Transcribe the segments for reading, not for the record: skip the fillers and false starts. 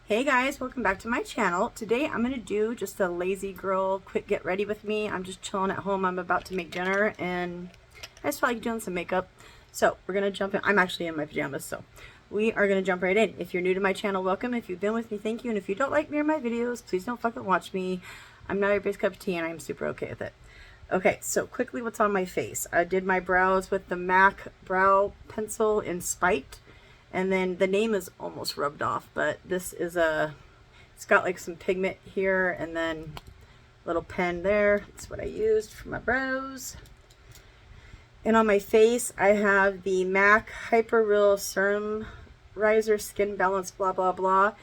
Hey guys, welcome back to my channel. Today I'm going to do just a lazy girl quick get ready with me. I'm just chilling at home. I'm about to make dinner and I just felt like doing some makeup. So we're going to jump in. I'm actually in my pajamas, so we are going to jump right in. If you're new to my channel, welcome. If you've been with me, thank you. And if you don't like me or my videos, please don't fucking watch me. I'm not everybody's cup of tea and I'm super okay with it. Okay, so quickly what's on my face. I did my brows with the MAC brow pencil in Spiked. And then the name is almost rubbed off, but this is it's got like some pigment here and then a little pen there. That's what I used for my brows. And on my face, I have the MAC Hyper Real Serum Riser Skin Balance blah blah blah.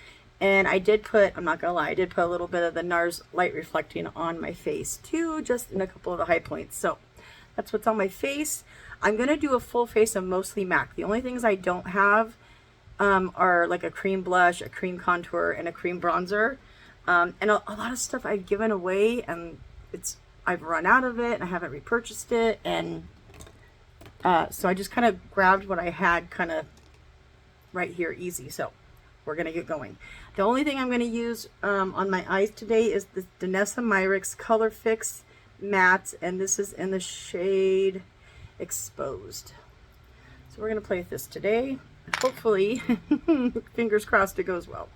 And I did put, I'm not gonna lie, I did put a little bit of the NARS Light Reflecting on my face too, just in a couple of the high points. So that's what's on my face. I'm going to do a full face of mostly MAC. The only things I don't have are like a cream blush, a cream contour, and a cream bronzer. And a lot of stuff I've given away and I've run out of it and I haven't repurchased it. And so I just kind of grabbed what I had kind of right here easy. So we're going to get going. The only thing I'm going to use on my eyes today is the Danessa Myricks Color Fix Matte, and this is in the shade Exposed. So we're going to play with this today. Hopefully, fingers crossed, it goes well.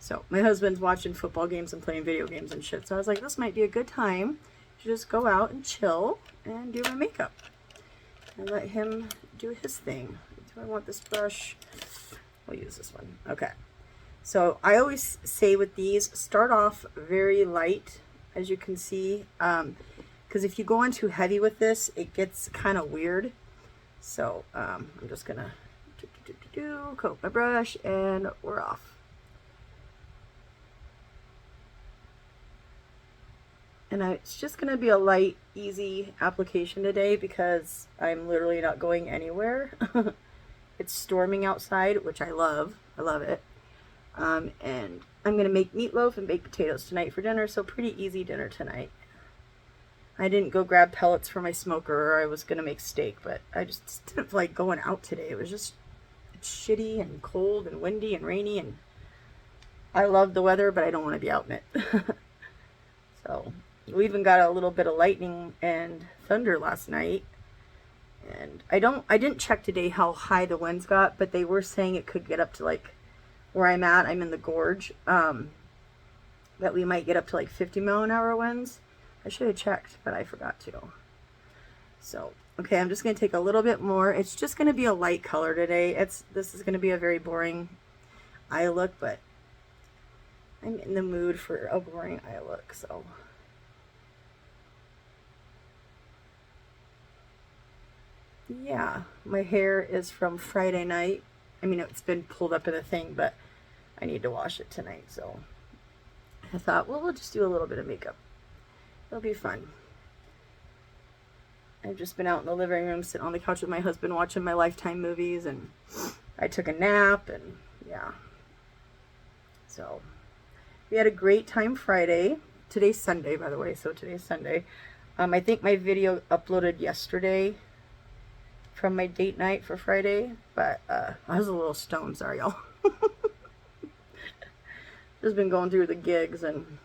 So my husband's watching football games and playing video games and shit, so I was like, this might be a good time to just go out and chill and do my makeup and let him do his thing. Do I want this brush? We'll use this one. Okay, so I always say with these, start off very light, as you can see, because if you go on too heavy with this, it gets kind of weird. So I'm just gonna coat my brush and we're off. And it's just gonna be a light, easy application today because I'm literally not going anywhere. It's storming outside, which I love. I love it. And I'm gonna make meatloaf and baked potatoes tonight for dinner, so pretty easy dinner tonight. I didn't go grab pellets for my smoker, or I was gonna make steak, but I just didn't feel like going out today. It was just shitty and cold and windy and rainy, and I love the weather, but I don't want to be out in it. So we even got a little bit of lightning and thunder last night, and I didn't check today how high the winds got, but they were saying it could get up to, like where I'm at, I'm in the gorge, that we might get up to like 50-mile-an-hour winds. I should have checked, but I forgot to. So okay, I'm just going to take a little bit more. It's just going to be a light color today. This is going to be a very boring eye look, but I'm in the mood for a boring eye look, so. Yeah, my hair is from Friday night. I mean, it's been pulled up in a thing, but I need to wash it tonight, so I thought, well, we'll just do a little bit of makeup. It'll be fun. I've just been out in the living room, sitting on the couch with my husband, watching my Lifetime movies, and I took a nap, and yeah. So, we had a great time Friday. Today's Sunday, by the way, so today's Sunday. I think my video uploaded yesterday from my date night for Friday, but I was a little stoned, sorry y'all. Just been going through the gigs, and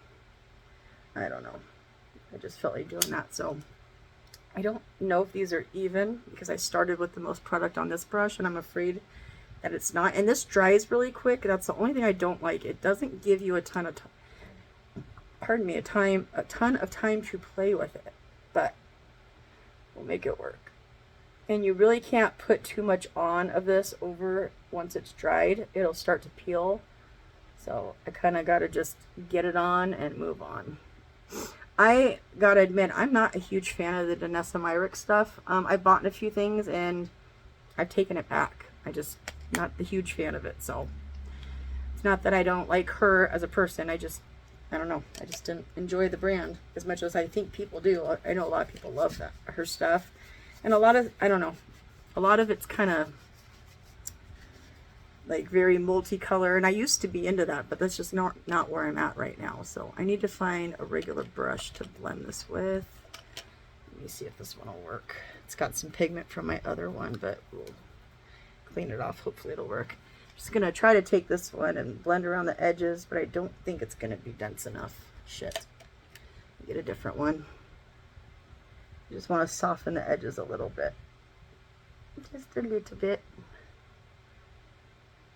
I don't know. I just felt like doing that, so. I don't know if these are even because I started with the most product on this brush and I'm afraid that it's not. And this dries really quick. That's the only thing I don't like. It doesn't give you a ton of a ton of time to play with it, but we'll make it work. And you really can't put too much on of this over once it's dried. It'll start to peel. So I kind of got to just get it on and move on. I gotta admit, I'm not a huge fan of the Danessa Myricks stuff. I bought a few things and I've taken it back. I just not a huge fan of it. So it's not that I don't like her as a person. I don't know. I just didn't enjoy the brand as much as I think people do. I know a lot of people love her stuff, and a lot of it's kind of like very multicolor, and I used to be into that, but that's just not where I'm at right now. So I need to find a regular brush to blend this with. Let me see if this one will work. It's got some pigment from my other one, but we'll clean it off. Hopefully it'll work. Just gonna try to take this one and blend around the edges, but I don't think it's gonna be dense enough. Shit. Get a different one. Just want to soften the edges a little bit. Just a little bit.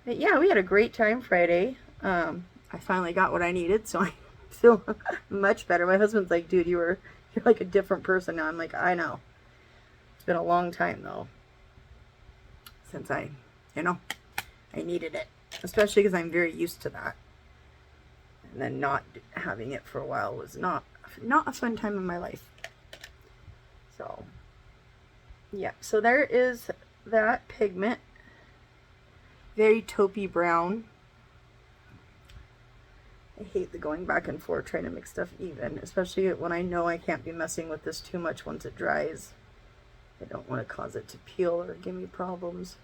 But yeah, we had a great time Friday. I finally got what I needed, so I feel much better. My husband's like, dude, you're like a different person now. I'm like, I know. It's been a long time though since I needed it, especially because I'm very used to that. And then not having it for a while was not a fun time in my life. So yeah, so there is that pigment. Very taupey brown. I hate the going back and forth trying to make stuff even, especially when I know I can't be messing with this too much once it dries. I don't want to cause it to peel or give me problems.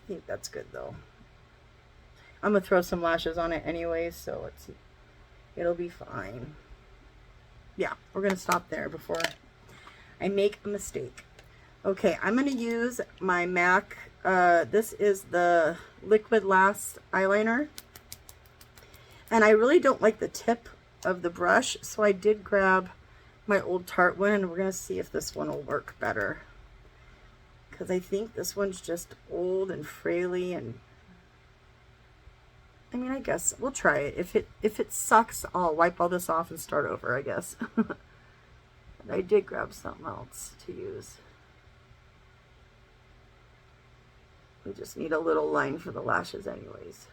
I think that's good though. I'm gonna throw some lashes on it anyway, so it'll be fine. Yeah, we're gonna stop there before I make a mistake. Okay, I'm gonna use my MAC. This is the Liquid Lash eyeliner, and I really don't like the tip of the brush, so I did grab my old Tarte one, and we're gonna see if this one will work better, because I think this one's just old and fraily, and I mean, I guess we'll try it. If it sucks, I'll wipe all this off and start over, I guess. But I did grab something else to use. We just need a little line for the lashes anyways.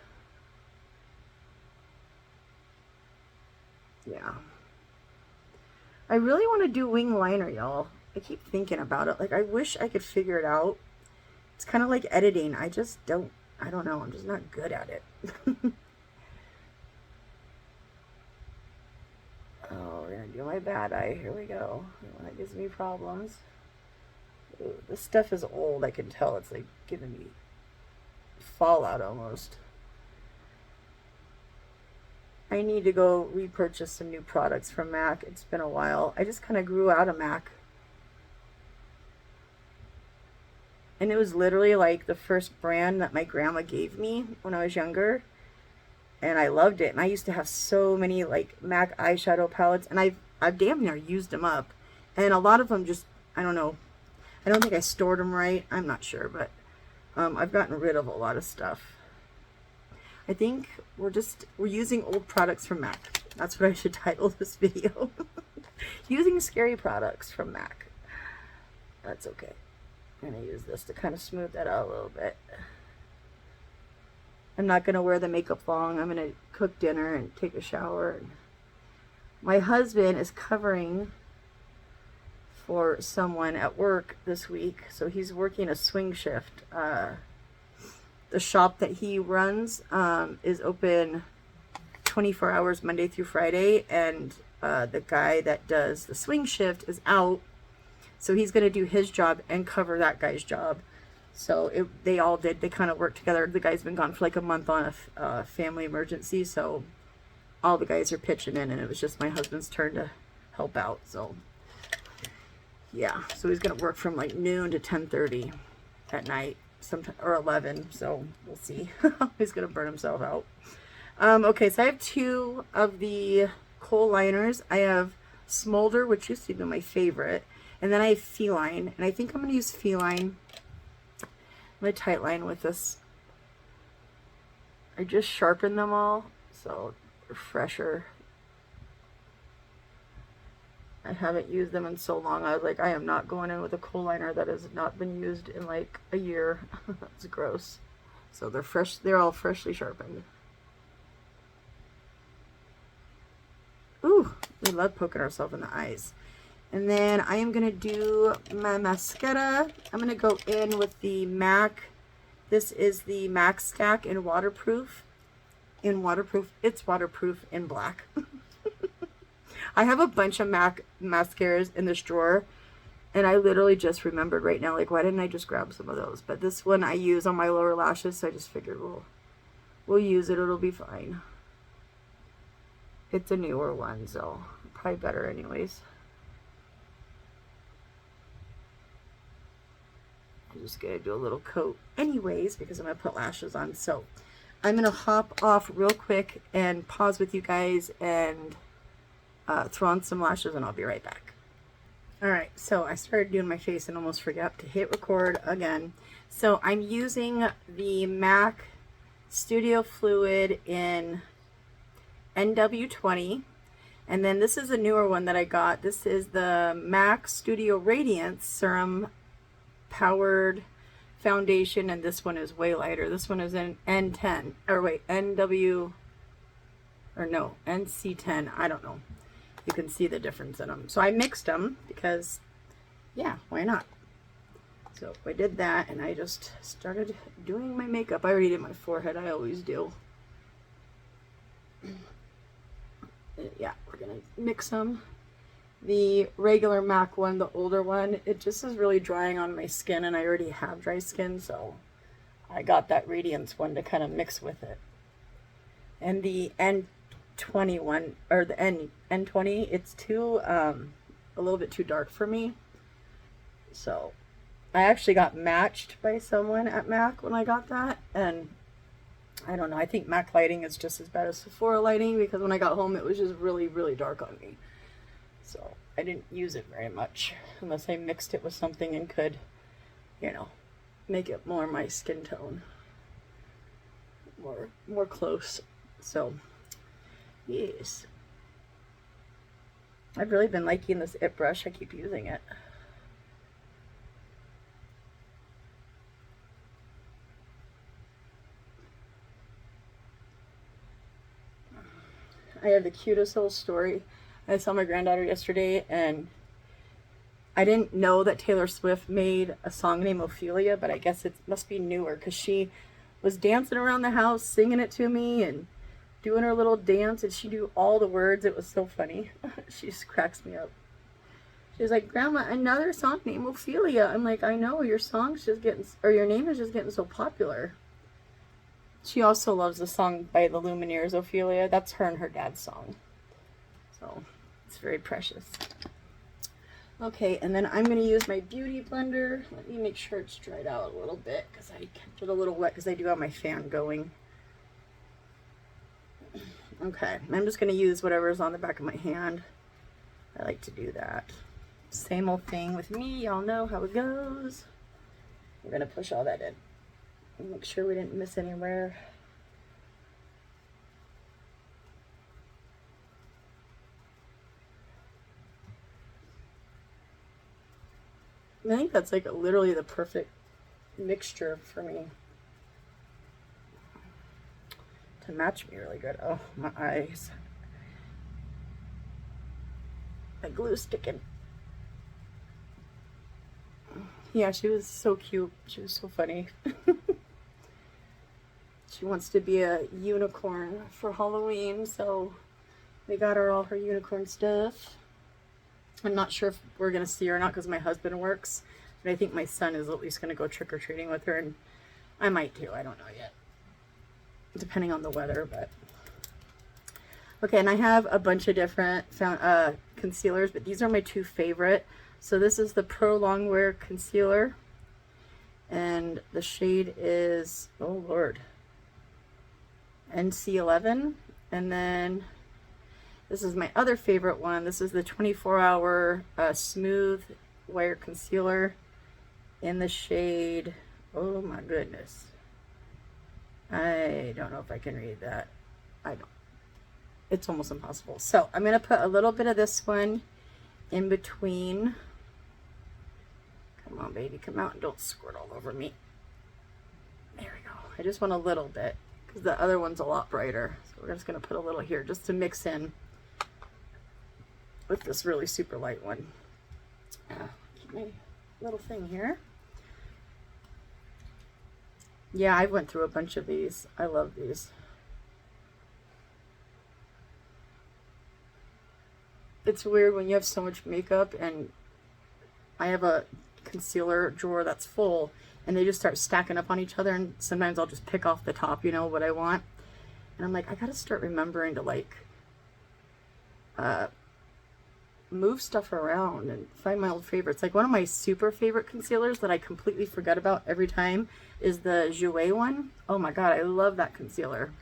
Yeah. I really want to do wing liner, y'all. I keep thinking about it. Like, I wish I could figure it out. It's kind of like editing. I just don't. I don't know. I'm just not good at it. Oh, we're going to do my bad eye. Here we go. That gives me problems. Ooh, this stuff is old. I can tell. It's like giving me fallout almost. I need to go repurchase some new products from MAC. It's been a while. I just kind of grew out of MAC. And it was literally like the first brand that my grandma gave me when I was younger. And I loved it. And I used to have so many like MAC eyeshadow palettes. And I've damn near used them up. And a lot of them just, I don't know. I don't think I stored them right. I'm not sure. But I've gotten rid of a lot of stuff. I think we're using old products from MAC. That's what I should title this video. Using scary products from MAC. That's okay. I'm going to use this to kind of smooth that out a little bit. I'm not going to wear the makeup long. I'm going to cook dinner and take a shower. My husband is covering for someone at work this week, so he's working a swing shift. The shop that he runs is open 24 hours Monday through Friday, and the guy that does the swing shift is out. So he's going to do his job and cover that guy's job. So they kind of work together. The guy's been gone for like a month on a family emergency. So all the guys are pitching in, and it was just my husband's turn to help out. So yeah, so he's going to work from like noon to 10:30 at night, sometime, or 11. So we'll see. He's going to burn himself out. Okay, so I have two of the kohl liners. I have Smolder, which used to be my favorite. And then I have Feline, and I think I'm going to use Feline. I'm going to tight line with this. I just sharpened them all, so they're fresher. I haven't used them in so long. I was like, I am not going in with a kohl liner that has not been used in like a year. That's gross. So they're fresh. They're all freshly sharpened. Ooh, we love poking ourselves in the eyes. And then I am going to do my mascara. I'm going to go in with the MAC. This is the MAC Stack in waterproof. It's waterproof in black. I have a bunch of MAC mascaras in this drawer. And I literally just remembered right now, like, why didn't I just grab some of those? But this one I use on my lower lashes, so I just figured we'll use it. It'll be fine. It's a newer one, so probably better anyways. I'm just going to do a little coat anyways because I'm going to put lashes on. So I'm going to hop off real quick and pause with you guys and throw on some lashes, and I'll be right back. Alright, so I started doing my face and almost forgot to hit record again. So I'm using the MAC Studio Fluid in NW20. And then this is a newer one that I got. This is the MAC Studio Radiance Serum Powered Foundation, and this one is way lighter. This one is in N10, or wait, NC10, I don't know. You can see the difference in them. So I mixed them because, yeah, why not? So I did that, and I just started doing my makeup. I already did my forehead, I always do. Yeah, we're gonna mix them. The regular MAC one, the older one, it just is really drying on my skin, and I already have dry skin, so I got that Radiance one to kind of mix with it. And the N20 one, or the N20, it's too a little bit too dark for me. So I actually got matched by someone at MAC when I got that, and I don't know, I think MAC lighting is just as bad as Sephora lighting, because when I got home it was just really, really dark on me. So I didn't use it very much, unless I mixed it with something and could, you know, make it more my skin tone. More close. So, yes. I've really been liking this IT brush. I keep using it. I have the cutest little story. I saw my granddaughter yesterday, and I didn't know that Taylor Swift made a song named Ophelia, but I guess it must be newer, because she was dancing around the house, singing it to me, and doing her little dance, and she knew all the words. It was so funny. She just cracks me up. She was like, "Grandma, another song named Ophelia." I'm like, "I know, your song's just getting, or your name is just getting so popular." She also loves the song by the Lumineers, Ophelia. That's her and her dad's song. So, it's very precious. Okay, and then I'm going to use my Beauty Blender. Let me make sure it's dried out a little bit, because I kept it a little wet because I do have my fan going. Okay, I'm just going to use whatever's on the back of my hand. I like to do that. Same old thing with me. Y'all know how it goes. We're going to push all that in. Make sure we didn't miss anywhere. I think that's like literally the perfect mixture for me to match me really good. Oh, my eyes. My glue sticking. Yeah, she was so cute. She was so funny. She wants to be a unicorn for Halloween, so we got her all her unicorn stuff. I'm not sure if we're going to see her or not because my husband works, but I think my son is at least going to go trick-or-treating with her, and I might too. I don't know yet, depending on the weather. But okay, and I have a bunch of different concealers, but these are my two favorite. So this is the Pro Longwear Concealer, and the shade is, oh Lord, NC11. And then this is my other favorite one. This is the 24-hour Smooth Wear Concealer in the shade, oh my goodness, I don't know if I can read that. I don't. It's almost impossible. So I'm going to put a little bit of this one in between. Come on, baby, come out and don't squirt all over me. There we go. I just want a little bit because the other one's a lot brighter. So we're just going to put a little here just to mix in with this really super light one. Keep my little thing here. Yeah, I went through a bunch of these. I love these. It's weird when you have so much makeup, and I have a concealer drawer that's full, and they just start stacking up on each other, and sometimes I'll just pick off the top, you know, what I want. And I'm like, I gotta start remembering to like move stuff around and find my old favorites. Like one of my super favorite concealers that I completely forget about every time is the Jouer one. Oh my god, I love that concealer.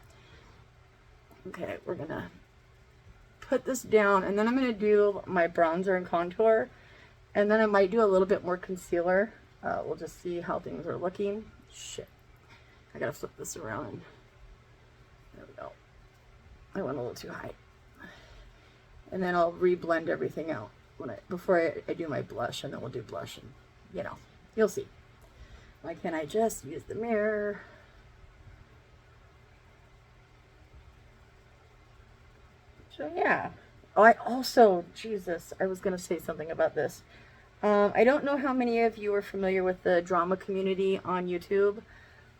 Okay, we're gonna put this down, and then I'm gonna do my bronzer and contour, and then I might do a little bit more concealer. We'll just see how things are looking. Shit, I gotta flip this around. There we go. I went a little too high. And then I'll re-blend everything out before I do my blush, and then we'll do blush, and you know, you'll see. Why can't I just use the mirror? So yeah. Oh, I also, Jesus, I was gonna say something about this. I don't know how many of you are familiar with the drama community on YouTube.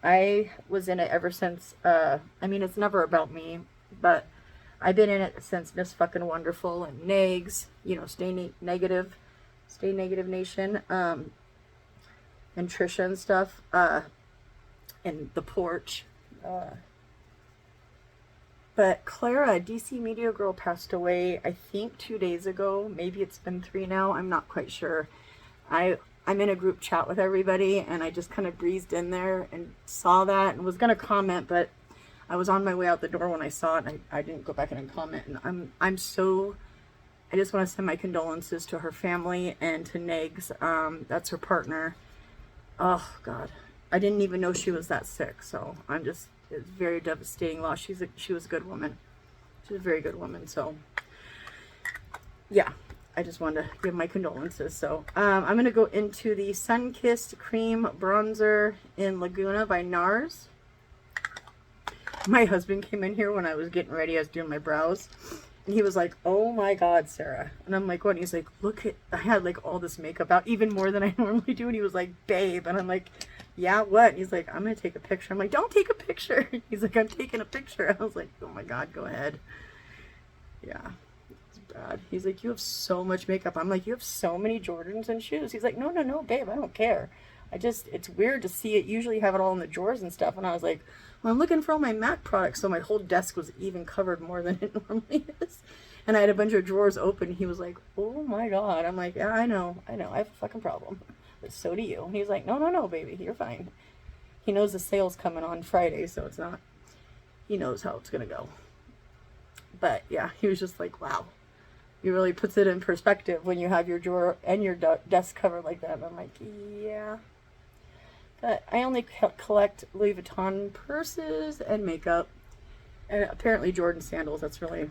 I was in it ever since, I mean, it's never about me, but I've been in it since Miss Fucking Wonderful and Negs, you know, Stay Negative Nation, and Trisha and stuff, and The Porch. But Clara, DC Media Girl, passed away, I think 2 days ago. Maybe it's been 3 now. I'm not quite sure. I'm in a group chat with everybody, and I just kind of breezed in there and saw that and was going to comment, but I was on my way out the door when I saw it, and I didn't go back in and comment. And I just want to send my condolences to her family and to Negs. That's her partner. Oh, God. I didn't even know she was that sick, so it's very devastating loss. She was a good woman. She's a very good woman. So yeah, I just wanted to give my condolences. So I'm going to go into the Sun Kissed Cream Bronzer in Laguna by NARS. My husband came in here when I was getting ready. I was doing my brows, and he was like, "Oh my God, Sarah." And I'm like, "What?" And he's like, "Look at, I had like all this makeup out, even more than I normally do." And he was like, "Babe." And I'm like, "Yeah, what?" And he's like, "I'm going to take a picture." I'm like, "Don't take a picture." He's like, "I'm taking a picture." I was like, "Oh my God, go ahead." Yeah, it's bad. He's like, "You have so much makeup." I'm like, "You have so many Jordans and shoes." He's like, No, babe, I don't care. It's weird to see it. Usually have it all in the drawers and stuff." And I was like, "Well, I'm looking for all my MAC products." So my whole desk was even covered more than it normally is. And I had a bunch of drawers open. He was like, "Oh my God." I'm like, "Yeah, I know. I have a fucking problem. But so do you." And he's like, No, baby, you're fine." He knows the sale's coming on Friday, so it's not, he knows how it's going to go. But yeah, he was just like, "Wow. You really puts it in perspective when you have your drawer and your desk covered like that." And I'm like, yeah. But I only collect Louis Vuitton purses and makeup. And apparently Jordan sandals, that's really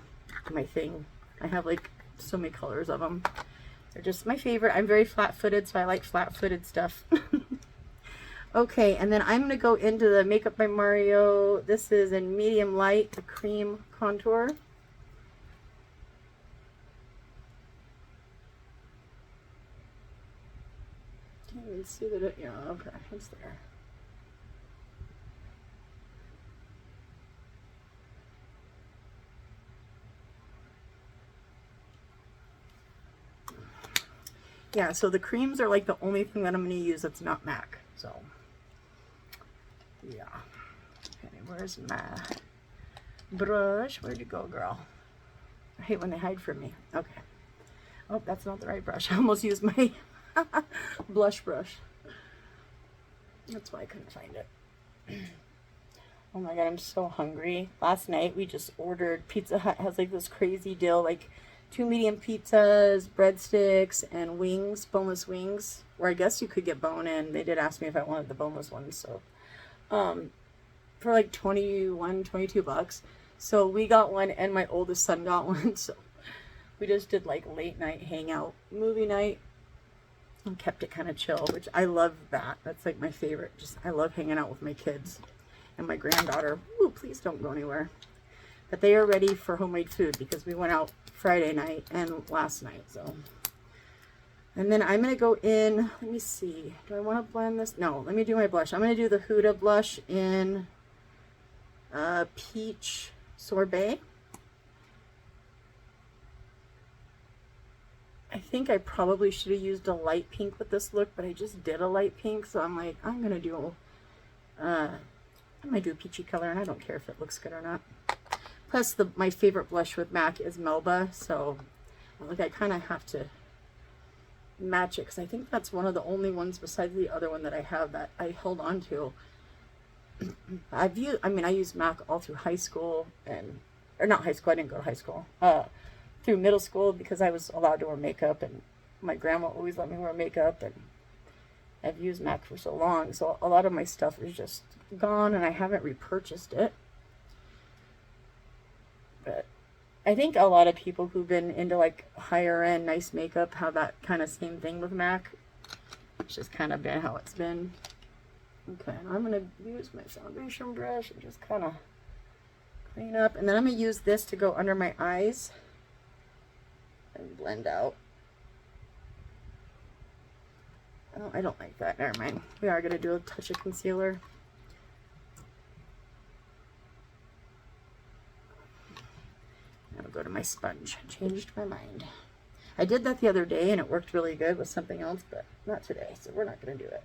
my thing. I have like so many colors of them. They're just my favorite. I'm very flat-footed, so I like flat-footed stuff. Okay, and then I'm going to go into the Makeup by Mario. This is in medium light, the cream contour. Can't even see that it, yeah, okay, it's there. Yeah, so the creams are like the only thing that I'm going to use that's not MAC. So, yeah. Okay, where's my brush? Where'd you go, girl? I hate when they hide from me. Okay. Oh, that's not the right brush. I almost used my blush brush. That's why I couldn't find it. Oh my God, I'm so hungry. Last night we just ordered, Pizza Hut has like this crazy deal, like 2 medium pizzas, breadsticks, and wings, boneless wings. Or I guess you could get bone-in. They did ask me if I wanted the boneless ones, so for like 21, 22 bucks. So we got one, and my oldest son got one. So we just did like late night hangout, movie night, and kept it kind of chill, which I love that. That's like my favorite. I love hanging out with my kids and my granddaughter. Ooh, please don't go anywhere. But they are ready for homemade food because we went out Friday night and last night. So, and then I'm going to go in, let me see, do I want to blend this? No, let me do my blush. I'm going to do the Huda blush in Peach Sorbet. I think I probably should have used a light pink with this look, but I just did a light pink, so I'm like, I'm going to do, I might do a peachy color, and I don't care if it looks good or not. Plus, my favorite blush with MAC is Melba, so Like I kind of have to match it because I think that's one of the only ones besides the other one that I have that I held on to. I used MAC all through high school or not high school, I didn't go to high school. Through middle school because I was allowed to wear makeup and my grandma always let me wear makeup, and I've used MAC for so long. So a lot of my stuff is just gone and I haven't repurchased it. But I think a lot of people who've been into like higher end nice makeup have that kind of same thing with MAC. It's just kind of been how it's been. Okay, and I'm going to use my foundation brush and just kind of clean up. And then I'm going to use this to go under my eyes and blend out. Oh, I don't like that. Never mind. We are going to do a touch of concealer. I'll go to my sponge. I changed my mind. I did that the other day and it worked really good with something else, but not today, so we're not going to do it.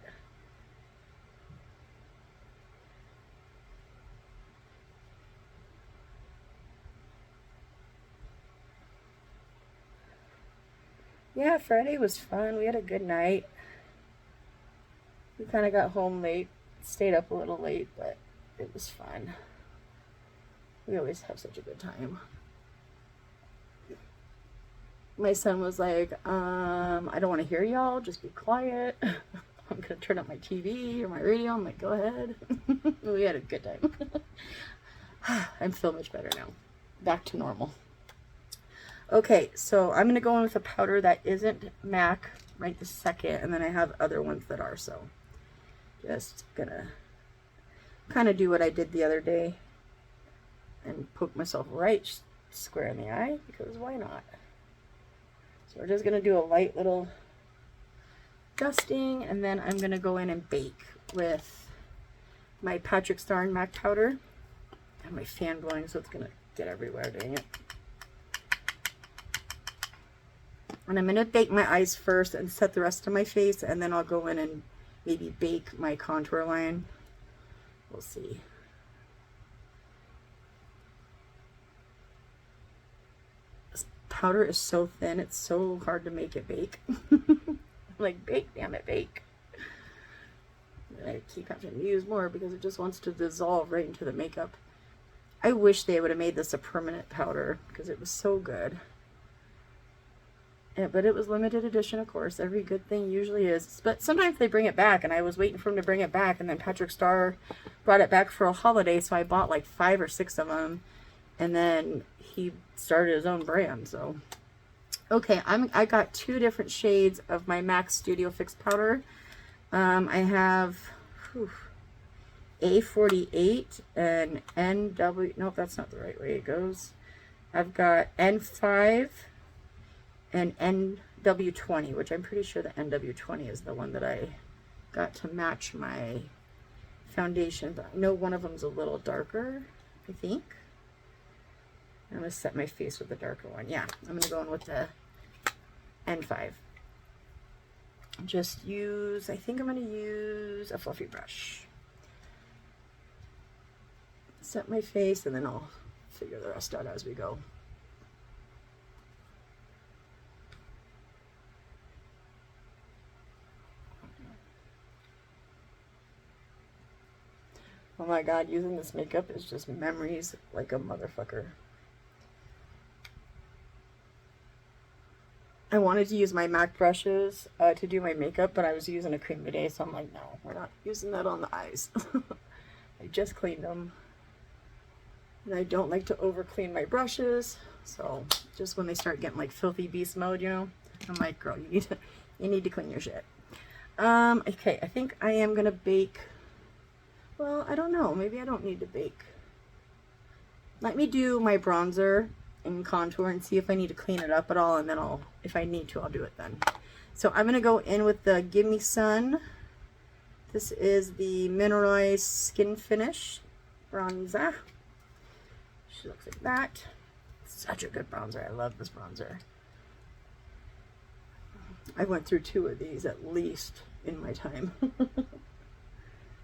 Yeah, Friday was fun. We had a good night. We kind of got home late, stayed up a little late, but it was fun. We always have such a good time. My son was like, I don't want to hear y'all, just be quiet. I'm going to turn up my TV or my radio. I'm like, go ahead. We had a good time. I feel much better now. Back to normal. Okay, so I'm going to go in with a powder that isn't MAC right this second, and then I have other ones that are, so just going to kind of do what I did the other day and poke myself right square in the eye, because why not? So we're just going to do a light little dusting, and then I'm going to go in and bake with my Patrick Star MAC powder. I have my fan blowing, so it's going to get everywhere, dang it. And I'm going to bake my eyes first and set the rest of my face, and then I'll go in and maybe bake my contour line. We'll see. This powder is so thin, it's so hard to make it bake. I'm like, bake, damn it, bake. And I keep having to use more because it just wants to dissolve right into the makeup. I wish they would have made this a permanent powder because it was so good. Yeah, but it was limited edition, of course. Every good thing usually is. But sometimes they bring it back, and I was waiting for them to bring it back, and then Patrick Star brought it back for a holiday, so I bought like 5 or 6 of them, and then he started his own brand, so. Okay, I got 2 different shades of my MAC Studio Fix powder. I have A48 and NW, nope, that's not the right way it goes. I've got N5 and NW20, which I'm pretty sure the NW20 is the one that I got to match my foundation, but I know one of them's a little darker, I think. I'm going to set my face with the darker one. Yeah, I'm going to go in with the N5. Just use, I think I'm going to use a fluffy brush. Set my face, and then I'll figure the rest out as we go. Oh my god, using this makeup is just memories like a motherfucker. I wanted to use my MAC brushes to do my makeup, but I was using a cream today, so I'm like, no, we're not using that on the eyes. I just cleaned them. And I don't like to over clean my brushes, so just when they start getting like filthy beast mode, you know, I'm like, girl, you need to clean your shit. Okay, I think I am gonna bake. Well, I don't know. Maybe I don't need to bake. Let me do my bronzer and contour and see if I need to clean it up at all, and then if I need to, I'll do it then. So I'm going to go in with the Give Me Sun. This is the Mineralized Skin Finish bronzer. She looks like that. Such a good bronzer. I love this bronzer. I went through 2 of these at least in my time.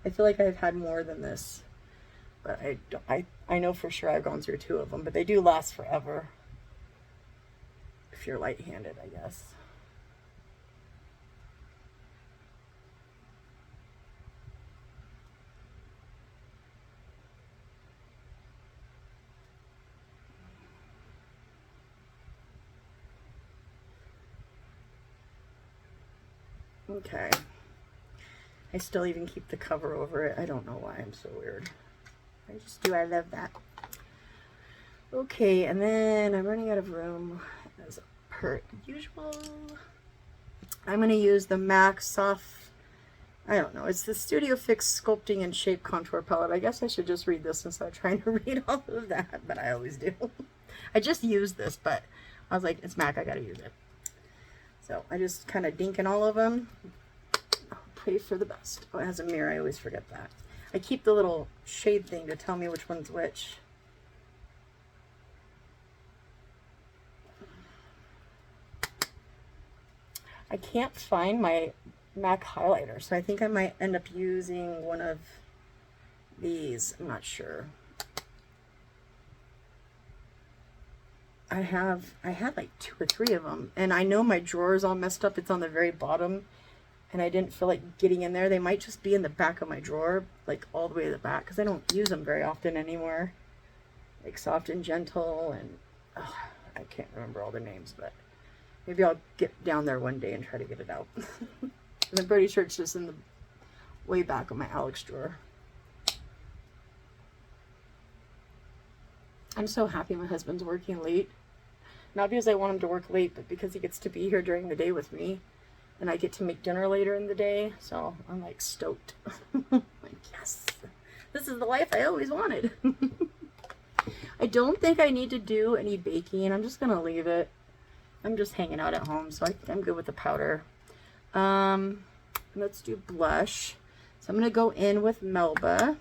I feel like I've had more than this, but I know for sure I've gone through 2 of them, but they do last forever. if you're light-handed, I guess. Okay. I still even keep the cover over it. I don't know why. I'm so weird. I just do. I love that. Okay, and then I'm running out of room as per usual. I'm going to use the MAC Soft, I don't know, it's the Studio Fix Sculpting and Shape Contour Palette. I guess I should just read this instead of trying to read all of that, but I always do. I just used this, but I was like, it's MAC, I got to use it. So I just kind of dink in all of them. Pray for the best. Oh, it has a mirror. I always forget that. I keep the little shade thing to tell me which one's which. I can't find my MAC highlighter, so I think I might end up using one of these. I'm not sure. I had like 2 or 3 of them, and I know my drawer is all messed up. It's on the very bottom, and I didn't feel like getting in there. They might just be in the back of my drawer, like all the way to the back, because I don't use them very often anymore. Like Soft and Gentle, and oh, I can't remember all the names, but maybe I'll get down there one day and try to get it out. And I'm pretty sure it's just in the way back of my Alex drawer. I'm so happy my husband's working late. Not because I want him to work late, but because he gets to be here during the day with me. And I get to make dinner later in the day. So I'm like stoked. Like, yes, this is the life I always wanted. I don't think I need to do any baking. I'm just going to leave it. I'm just hanging out at home, so I think I'm good with the powder. Let's do blush. So I'm going to go in with Melba.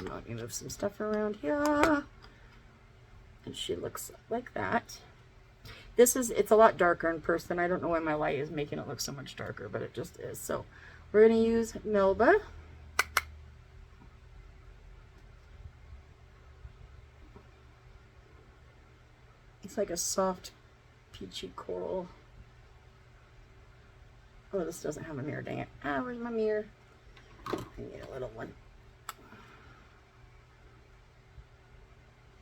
Let me move some stuff around here. And she looks like that. It's a lot darker in person. I don't know why my light is making it look so much darker, but it just is. So we're going to use Melba. It's like a soft peachy coral. Oh, this doesn't have a mirror, dang it. Ah, where's my mirror? I need a little one.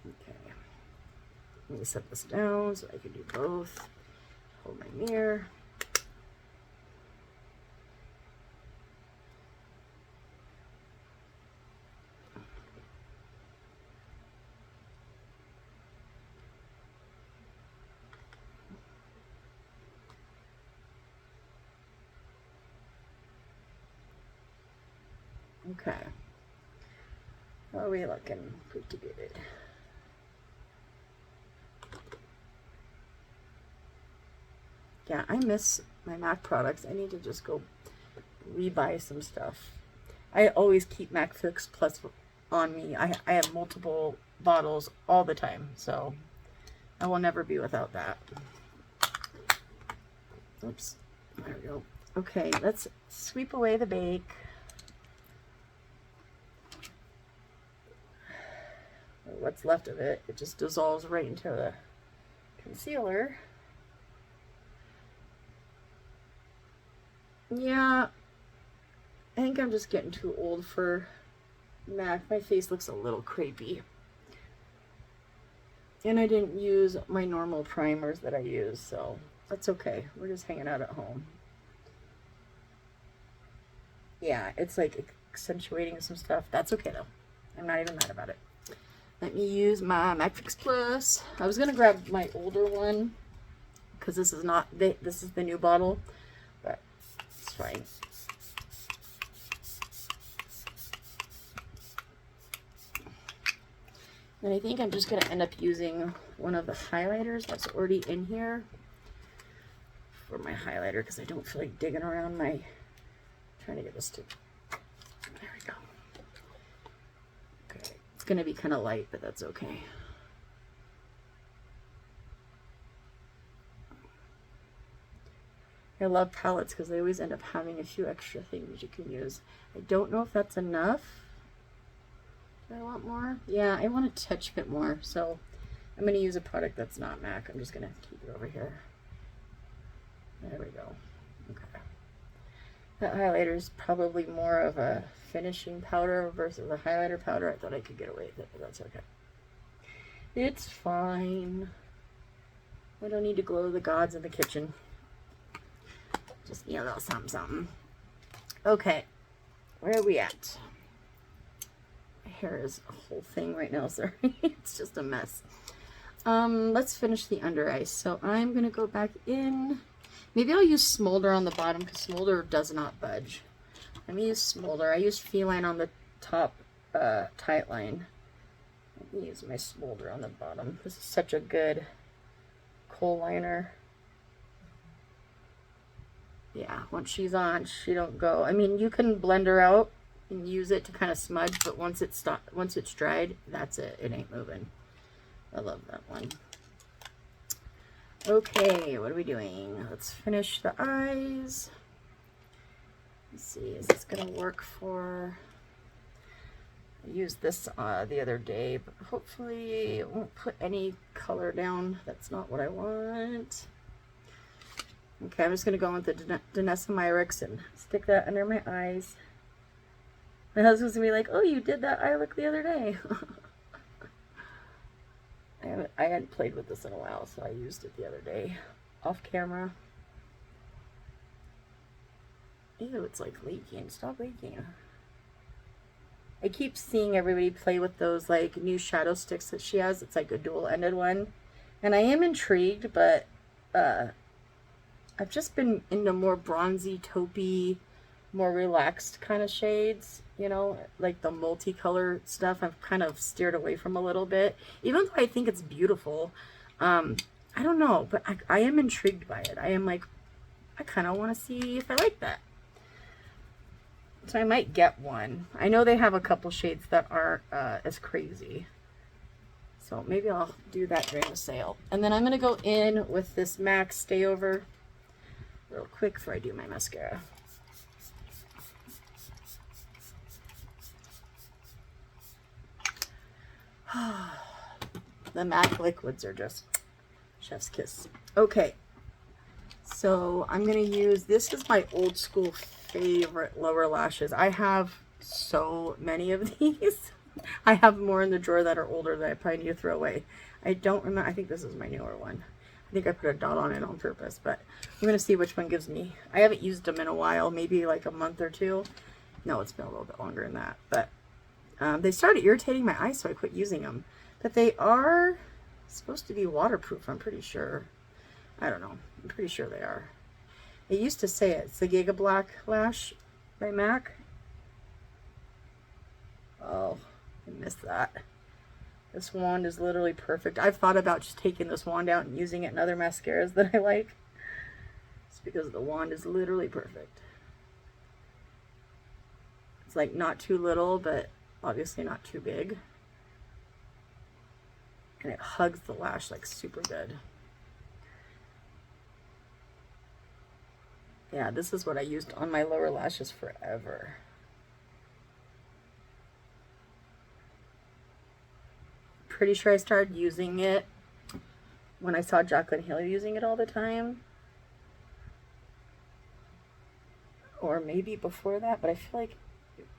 Okay. Let me set this down so I can do both. Hold my mirror. Okay. How are we looking? Pretty good. Yeah, I miss my MAC products. I need to just go rebuy some stuff. I always keep MAC Fix Plus on me. I have multiple bottles all the time, so I will never be without that. Oops. There we go. Okay, let's sweep away the bake. What's left of it, it just dissolves right into the concealer. Yeah, I think I'm just getting too old for MAC. My face looks a little crepey. And I didn't use my normal primers that I use, so that's okay. We're just hanging out at home. Yeah, it's like accentuating some stuff. That's okay though. I'm not even mad about it. Let me use my MAC Fix Plus. I was gonna grab my older one because this is not this is the new bottle, but it's fine. And I think I'm just gonna end up using one of the highlighters that's already in here for my highlighter because I don't feel like digging around my trying to get this to. There we go. Okay, it's gonna be kind of light, but that's okay. I love palettes because they always end up having a few extra things you can use. I don't know if that's enough. Do I want more? Yeah, I want a touch bit more. So I'm going to use a product that's not MAC. I'm just going to keep it over here. There we go. Okay. That highlighter is probably more of a finishing powder versus a highlighter powder. I thought I could get away with it, but that's okay. It's fine. I don't need to glow the gods in the kitchen. Just need a little something, something. Okay, where are we at? My hair is a whole thing right now, sorry. It's just a mess. Let's finish the under eye. So I'm gonna go back in. Maybe I'll use Smolder on the bottom because Smolder does not budge. Let me use Smolder. I used Feline on the top tight line. Let me use my Smolder on the bottom. This is such a good kohl liner. Yeah, once she's on, she don't go. I mean, you can blend her out and use it to kind of smudge, but once it's dried, that's it. It ain't moving. I love that one. Okay, what are we doing? Let's finish the eyes. Let's see, is this gonna work for... I used this the other day, but hopefully it won't put any color down. That's not what I want. Okay, I'm just gonna go with the Danessa Myricks and stick that under my eyes. My husband's gonna be like, "Oh, you did that eye look the other day." I hadn't played with this in a while, so I used it the other day off camera. Ew, it's like leaking. Stop leaking. I keep seeing everybody play with those like new shadow sticks that she has. It's like a dual-ended one. And I am intrigued, but I've just been into more bronzy, taupey, more relaxed kind of shades, you know, like the multicolor stuff I've kind of steered away from a little bit, even though I think it's beautiful. I don't know, but I am intrigued by it. I am like, I kind of want to see if I like that. So I might get one. I know they have a couple shades that aren't as crazy. So maybe I'll do that during the sale. And then I'm going to go in with this MAC Stayover real quick before I do my mascara. The MAC liquids are just chef's kiss. Okay, so I'm going to use, this is my old school favorite lower lashes. I have so many of these. I have more in the drawer that are older that I probably need to throw away. I don't remember, I think this is my newer one. I think I put a dot on it on purpose, but I'm going to see which one gives me. I haven't used them in a while, maybe like a month or two. No, it's been a little bit longer than that, but they started irritating my eyes, so I quit using them. But they are supposed to be waterproof, I'm pretty sure. I don't know. I'm pretty sure they are. It used to say it's the Giga Black Lash by MAC. Oh, I missed that. This wand is literally perfect. I've thought about just taking this wand out and using it in other mascaras that I like. It's because the wand is literally perfect. It's like not too little, but obviously not too big. And it hugs the lash like super good. Yeah, this is what I used on my lower lashes forever. Pretty sure I started using it when I saw Jaclyn Hill using it all the time. Or maybe before that, but I feel like,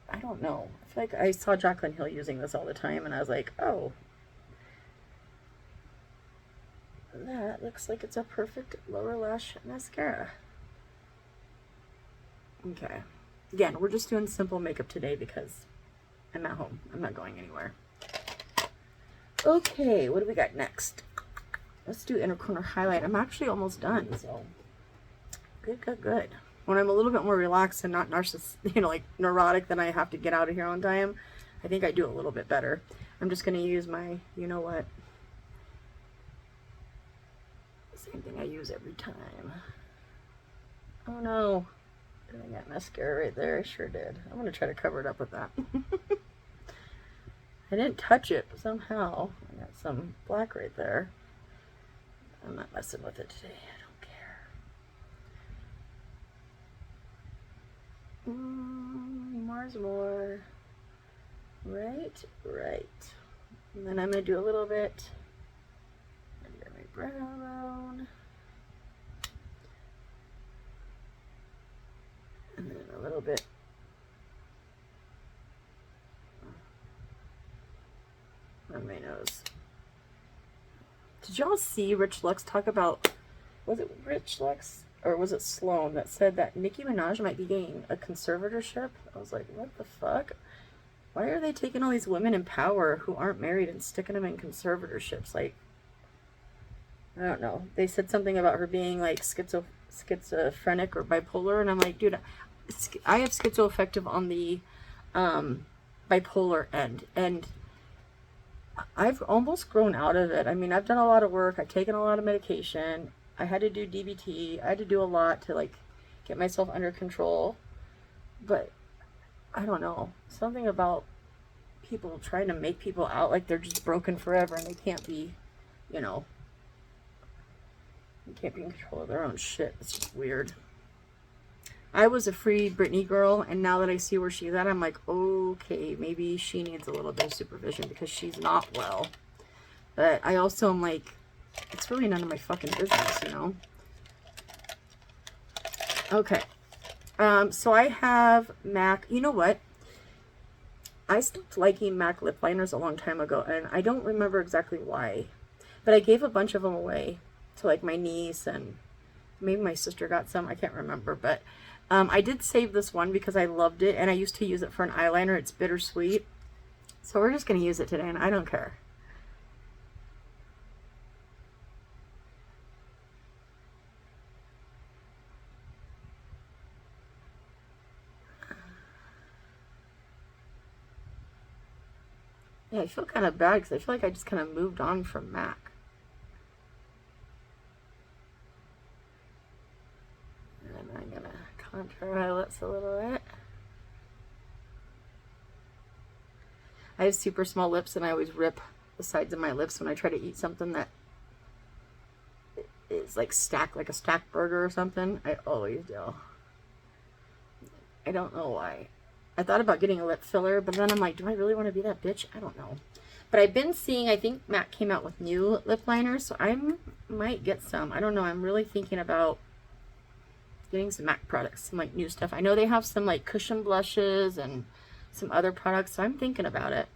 I don't know. I feel like I saw Jaclyn Hill using this all the time and I was like, oh, that looks like it's a perfect lower lash mascara. Okay. Again, we're just doing simple makeup today because I'm at home. I'm not going anywhere. Okay, what do we got next? Let's do inner corner highlight. I'm actually almost done, so good, good, good. When I'm a little bit more relaxed and not like neurotic, then I have to get out of here on time. I think I do a little bit better. I'm just gonna use my, you know what? Same thing I use every time. Oh no. Did I get mascara right there? I sure did. I'm gonna try to cover it up with that. I didn't touch it, but somehow I got some black right there. I'm not messing with it today. I don't care. More's more. Right, right. And then I'm gonna do a little bit brow bone. And then a little bit on my nose. Did y'all see Rich Lux talk about, was it Rich Lux or was it Sloan that said that Nicki Minaj might be getting a conservatorship? I was like, what the fuck? Why are they taking all these women in power who aren't married and sticking them in conservatorships? Like, I don't know. They said something about her being like schizophrenic or bipolar, and I'm like, dude, I have schizoaffective on the bipolar end, and I've almost grown out of it. I mean, I've done a lot of work. I've taken a lot of medication. I had to do DBT. I had to do a lot to like get myself under control. But I don't know. Something about people trying to make people out like they're just broken forever and they can't be, you know, they can't be in control of their own shit. It's just weird. I was a free Britney girl, and now that I see where she's at, I'm like, okay, maybe she needs a little bit of supervision because she's not well. But I also am like, it's really none of my fucking business, you know? Okay. So I have MAC. You know what? I stopped liking MAC lip liners a long time ago, and I don't remember exactly why. But I gave a bunch of them away to like my niece, and maybe my sister got some. I can't remember, but I did save this one because I loved it, and I used to use it for an eyeliner. It's bittersweet. So we're just going to use it today, and I don't care. Yeah, I feel kind of bad because I feel like I just kind of moved on from MAC. And I'm going to contour my lips a little bit. I have super small lips, and I always rip the sides of my lips when I try to eat something that is like stacked, like a stacked burger or something. I always do. I don't know why. I thought about getting a lip filler, but then I'm like, do I really want to be that bitch? I don't know. But I've been seeing, I think MAC came out with new lip liners, so I might get some. I don't know. I'm really thinking about getting some MAC products, some like new stuff. I know they have some like cushion blushes and some other products, so I'm thinking about it.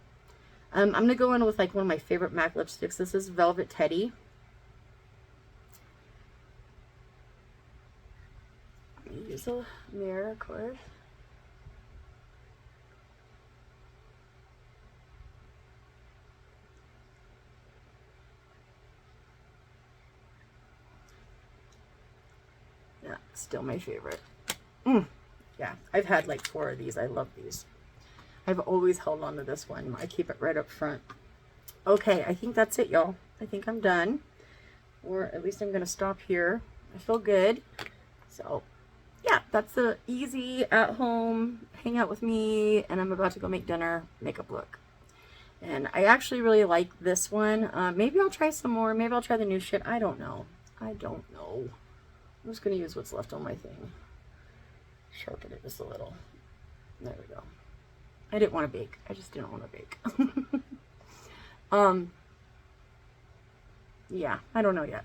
I'm going to go in with like one of my favorite MAC lipsticks. This is Velvet Teddy. Use a mirror, of course. Yeah, still my favorite. Yeah, I've had like 4 of these. I love these. I've always held on to this one. I keep it right up front. Okay, I think that's it, y'all. I think I'm done. Or at least I'm going to stop here. I feel good. So, yeah, that's the easy at-home hang out with me, and I'm about to go make dinner makeup look. And I actually really like this one. Maybe I'll try some more. Maybe I'll try the new shit. I don't know. I don't know. I'm just going to use what's left on my thing. Sharpen it just a little. There we go. I didn't want to bake. I just didn't want to bake. Yeah, I don't know yet.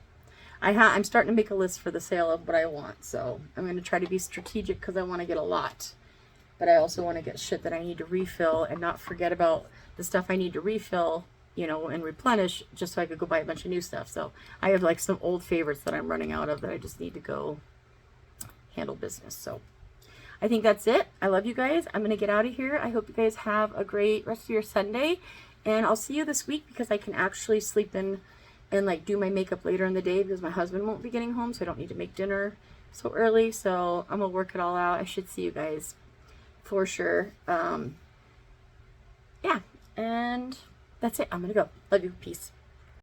I'm starting to make a list for the sale of what I want. So I'm going to try to be strategic because I want to get a lot. But I also want to get shit that I need to refill and not forget about the stuff I need to refill, you know, and replenish just so I could go buy a bunch of new stuff. So I have like some old favorites that I'm running out of that I just need to go handle business. So I think that's it. I love you guys. I'm going to get out of here. I hope you guys have a great rest of your Sunday. And I'll see you this week because I can actually sleep in and like do my makeup later in the day because my husband won't be getting home. So I don't need to make dinner so early. So I'm going to work it all out. I should see you guys for sure. Yeah. And that's it. I'm going to go. Love you. Peace.